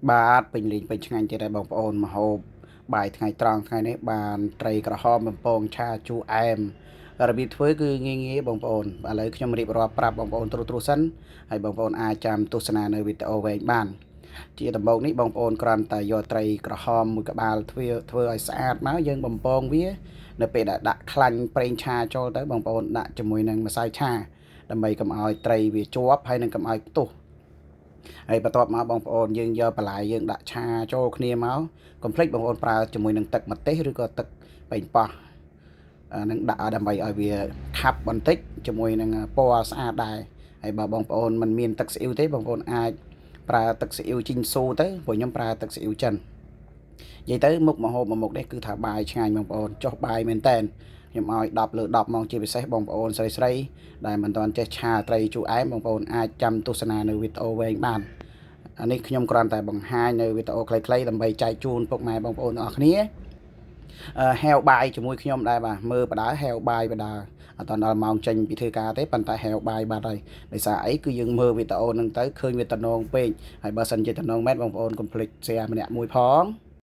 បាទពេញលេងពេញឆ្ងាញ់ទៀតហើយបងប្អូនមកហូបបាយថ្ងៃត្រង់ថ្ងៃនេះបានត្រីក្រហមបំពងឆាជូរអែមរបៀបធ្វើគឺងាយបងប្អូនឥឡូវខ្ញុំរៀបរាប់ប្រាប់បងប្អូនត្រួសសិនហើយបងប្អូនអាចចាំទស្សនានៅវីដេអូវែងបានជាដំបូងនេះបងប្អូនគ្រាន់តែយកត្រីក្រហមមួយក្បាលធ្វើឲ្យស្អាតមកយើងបំពងវានៅពេលដែលដាក់ខ្លាញ់ប្រេងឆាចូលទៅបងប្អូនដាក់ជាមួយនឹងម្សៅឆាដើម្បីកុំឲ្យត្រីវាជាប់ហើយនឹងកុំឲ្យផ្ទុះហើយបន្ទាប់មកបងប្អូនយើងយកបន្លែយើងដាក់ឆាចូលគ្នាមកកុំភ្លេចបងប្អូនប្រើជាមួយនឹងទឹកម្ទេសឬក៏ទឹកប៉េងប៉ោះនឹងដាក់ដើម្បីឲ្យវាខាប់បន្តិចជាមួយនឹងពណ៌ស្អាតដែរហើយបើបងប្អូនមិនមានទឹកស៊ីអ៊ីវទេបងប្អូនអាចប្រើទឹកស៊ីអ៊ីវជីងស៊ូទៅព្រោះខ្ញុំប្រើទឹកស៊ីអ៊ីវចិននិយាយទៅមុខម្ហូបមួយមុខនេះគឺថាបាយឆ្ងាញ់បងប្អូនចុះបាយមែនតែនខ្ញុំឲ្យ10លើ10មកជាពិសេសបងប្អូនស្រីដែលមិនទាន់ចេះឆាត្រីជូរអែមបងប្អូនអាចចាំទស្សនានៅវីដេអូវែងបាននេះខ្ញុំគ្រាន់តែបង្ហាញនៅវីដេអូខ្លីៗដើម្បីចែកជូនពុកម៉ែបងប្អូនទាំងអស់គ្នាហែវបាយជាមួយខ្ញុំដែរបាទមើលបដាហែវបាយបដាអត់ដល់ម៉ោងចេញពីធ្វើការទេប៉ុន្តែហែវបាយបាត់ហើយដោយសារអីគឺយើងមើលវីដេអូហ្នឹងទៅឃើញវាតំណងពេកហើយបើសិនជាតំណងមែនបងប្អូនកុំភ្លេច share ម្នាក់មួយផង